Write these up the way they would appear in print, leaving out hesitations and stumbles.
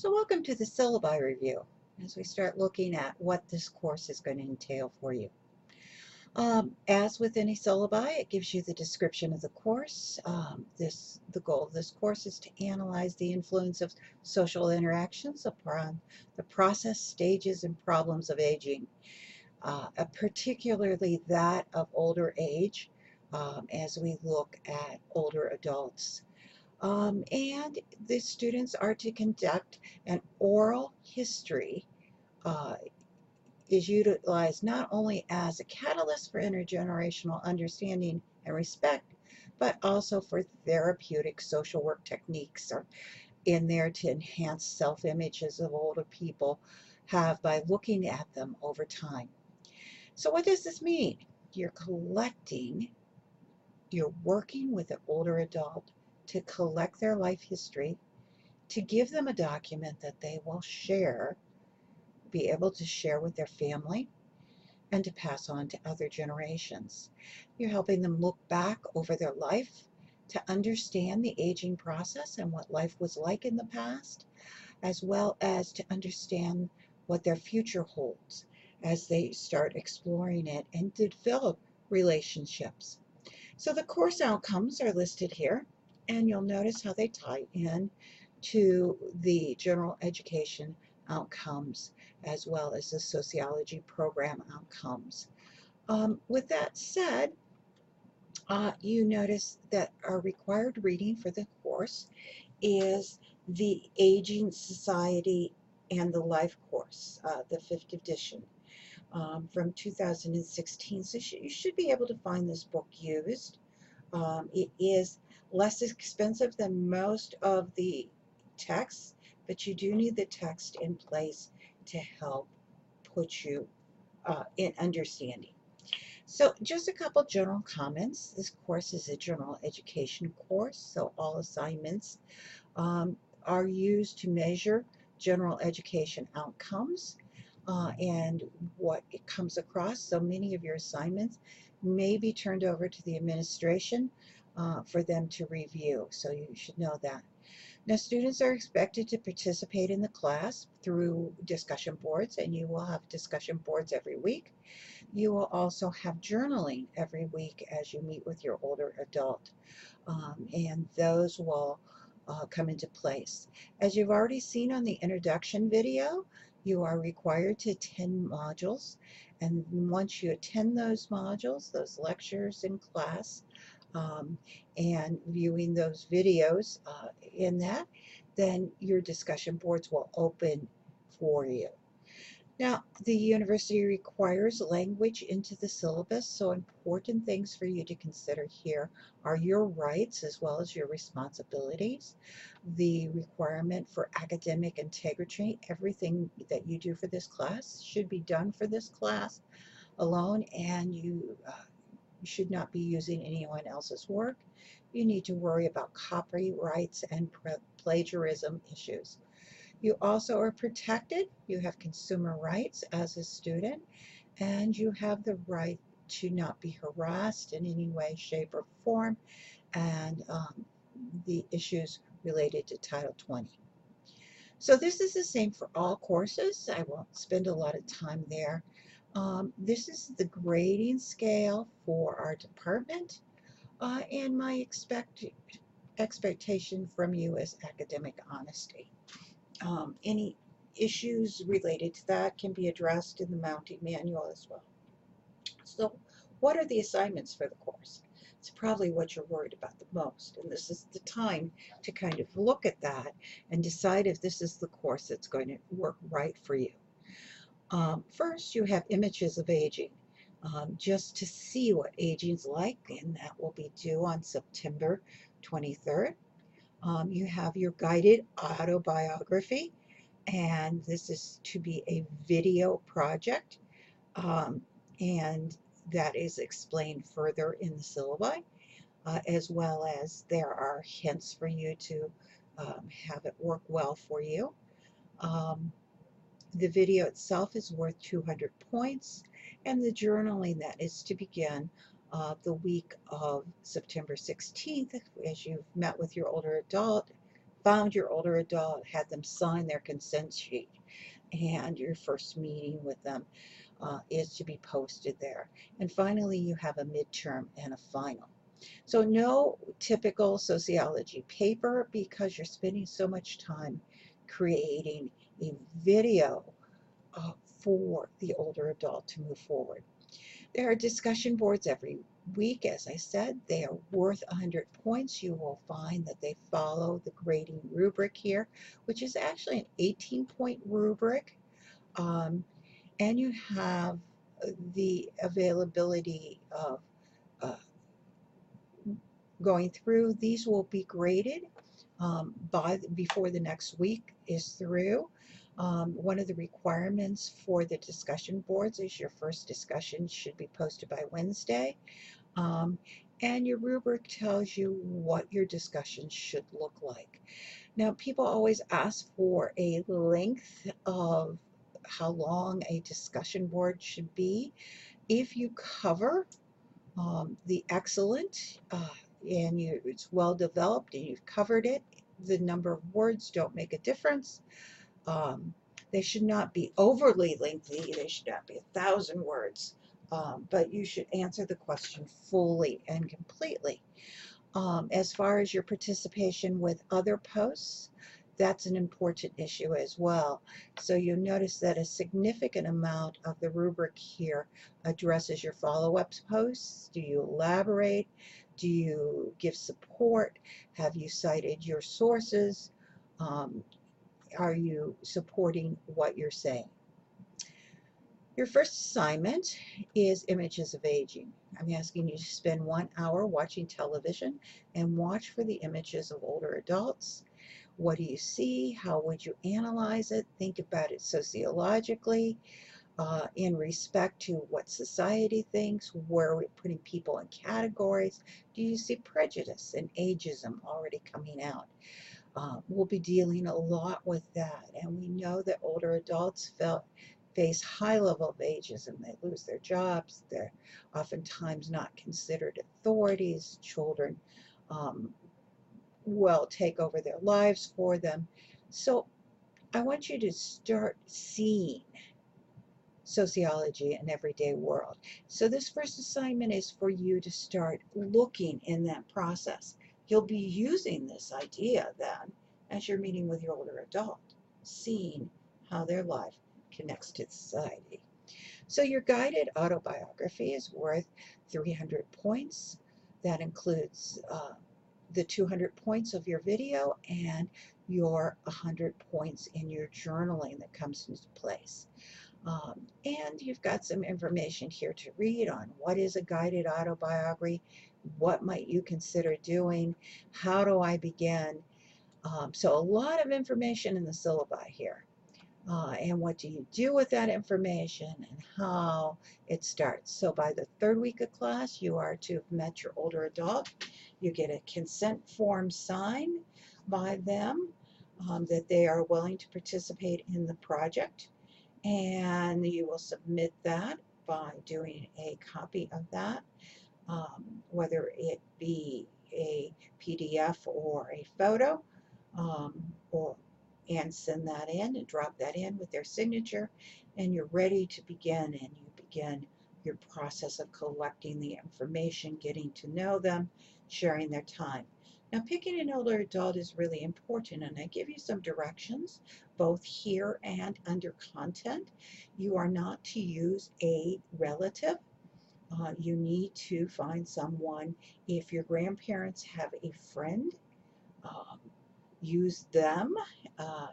So welcome to the syllabi review as we start looking at what this course is going to entail for you. As with any syllabi, it gives you the description of the course. The goal of this course is to analyze the influence of social interactions upon the process, stages, and problems of aging, particularly that of older age, as we look at older adults. And the students are to conduct an oral history, uh, is utilized not only as a catalyst for intergenerational understanding and respect, but also for therapeutic social work techniques are in there to enhance self-images of older people have by looking at them over time. So what does this mean? You're working with an older adult to collect their life history, to give them a document that they will be able to share with their family, and to pass on to other generations. You're helping them look back over their life to understand the aging process and what life was like in the past, as well as to understand what their future holds as they start exploring it and develop relationships. So the course outcomes are listed here, and you'll notice how they tie in to the general education outcomes as well as the sociology program outcomes. With that said, you notice that our required reading for the course is the Aging Society and the Life course, the fifth edition, from 2016. So you should be able to find this book used. It is less expensive than most of the texts, but you do need the text in place to help put you in understanding. So just a couple general comments. This course is a general education course, so all assignments are used to measure general education outcomes and what it comes across. So many of your assignments may be turned over to the administration for them to review, so you should know that. Now, students are expected to participate in the class through discussion boards, and you will have discussion boards every week. You will also have journaling every week as you meet with your older adult, and those will come into place. As you've already seen on the introduction video, you are required to attend modules, and once you attend those modules, those lectures in class, um, and viewing those videos in that, then your discussion boards will open for you. Now, the university requires language into the syllabus, so important things for you to consider here are your rights as well as your responsibilities, the requirement for academic integrity. Everything that you do for this class should be done for this class alone, and you should not be using anyone else's work. You need to worry about copyrights and plagiarism issues. You also are protected. You have consumer rights as a student, and you have the right to not be harassed in any way, shape, or form, and the issues related to Title 20. So this is the same for all courses. I won't spend a lot of time there. This is the grading scale for our department, and my expectation from you is academic honesty. Any issues related to that can be addressed in the mounting manual as well. So what are the assignments for the course? It's probably what you're worried about the most, and this is the time to kind of look at that and decide if this is the course that's going to work right for you. First, you have images of aging, just to see what aging's like, and that will be due on September 23rd. You have your guided autobiography, and this is to be a video project, um, and that is explained further in the syllabi, as well as there are hints for you to have it work well for you. Um, the video itself is worth 200 points, and the journaling that is to begin the week of September 16th, as you've met with your older adult found your older adult, had them sign their consent sheet, and your first meeting with them is to be posted there. And finally, you have a midterm and a final. So no typical sociology paper because you're spending so much time creating a video for the older adult to move forward. There are discussion boards every week. As I said, they are worth 100 points. You will find that they follow the grading rubric here, which is actually an 18-point rubric. And you have the availability of uh, going through. These will be graded before the next week is through. One of the requirements for the discussion boards is your first discussion should be posted by Wednesday. Um, and your rubric tells you what your discussion should look like. Now, people always ask for a length of how long a discussion board should be. If you cover the excellent and it's well developed and you've covered it, the number of words don't make a difference. Um, they should not be overly lengthy. They should not be 1,000 words, but you should answer the question fully and completely. As far as your participation with other posts, that's an important issue as well. So you'll notice that a significant amount of the rubric here addresses your follow-up posts. Do you elaborate? Do you give support? Have you cited your sources? Um, are you supporting what you're saying? Your first assignment is Images of Aging. I'm asking you to spend 1 hour watching television and watch for the images of older adults. What do you see? How would you analyze it? Think about it sociologically, in respect to what society thinks, where we're putting people in categories. Do you see prejudice and ageism already coming out? We'll be dealing a lot with that, and we know that older adults face high level of ageism. They lose their jobs. They're oftentimes not considered authorities. Children um, will take over their lives for them. So I want you to start seeing sociology in everyday world. So this first assignment is for you to start looking in that process. You'll be using this idea then as you're meeting with your older adult, seeing how their life connects to society. So your guided autobiography is worth 300 points. That includes the 200 points of your video and your 100 points in your journaling that comes into place. And you've got some information here to read on what is a guided autobiography, what might you consider doing, how do I begin. So a lot of information in the syllabi here. And what do you do with that information and how it starts. So by the third week of class, you are to have met your older adult. You get a consent form signed by them that they are willing to participate in the project. And you will submit that by doing a copy of that, whether it be a PDF or a photo, um, or and send that in and drop that in with their signature, and you're ready to begin. And you begin your process of collecting the information, getting to know them, sharing their time. Now, picking an older adult is really important, and I give you some directions both here and under content. You are not to use a relative. You need to find someone. If your grandparents have a friend, um, use them.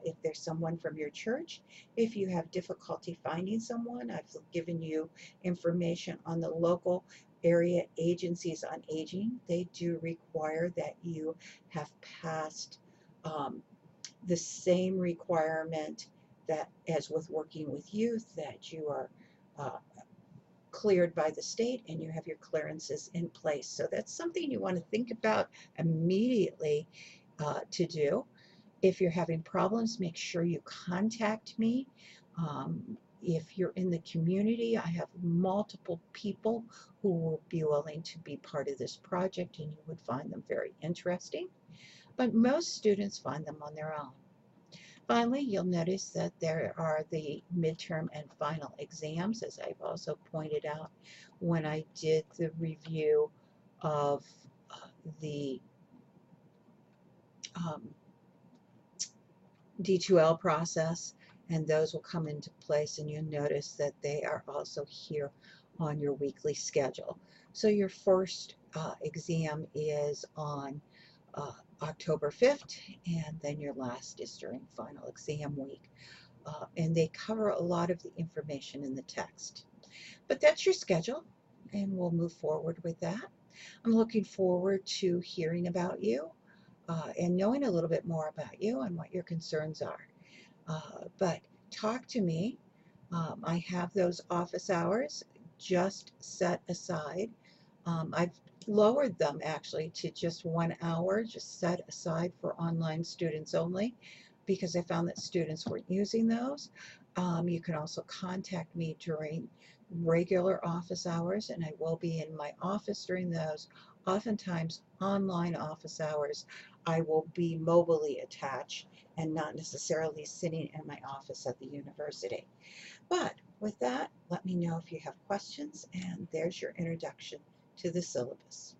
If there's someone from your church, if you have difficulty finding someone, I've given you information on the local area agencies on aging. They do require that you have passed um, the same requirement that as with working with youth, that you are uh, cleared by the state and you have your clearances in place. So that's something you want to think about immediately to do. If you're having problems, make sure you contact me. If you're in the community, I have multiple people who will be willing to be part of this project and you would find them very interesting. but most students find them on their own. Finally, you'll notice that there are the midterm and final exams, as I've also pointed out when I did the review of the um, D2L process, and those will come into place, and you'll notice that they are also here on your weekly schedule. So your first exam is on October 5th, and then your last is during final exam week. And they cover a lot of the information in the text. But that's your schedule, and we'll move forward with that. I'm looking forward to hearing about you and knowing a little bit more about you and what your concerns are. But talk to me. I have those office hours just set aside. I've lowered them actually to just 1 hour, just set aside for online students only, because I found that students weren't using those. You can also contact me during regular office hours, and I will be in my office during those. Oftentimes, online office hours, I will be mobily attached and not necessarily sitting in my office at the university. But with that, let me know if you have questions, and there's your introduction to the syllabus.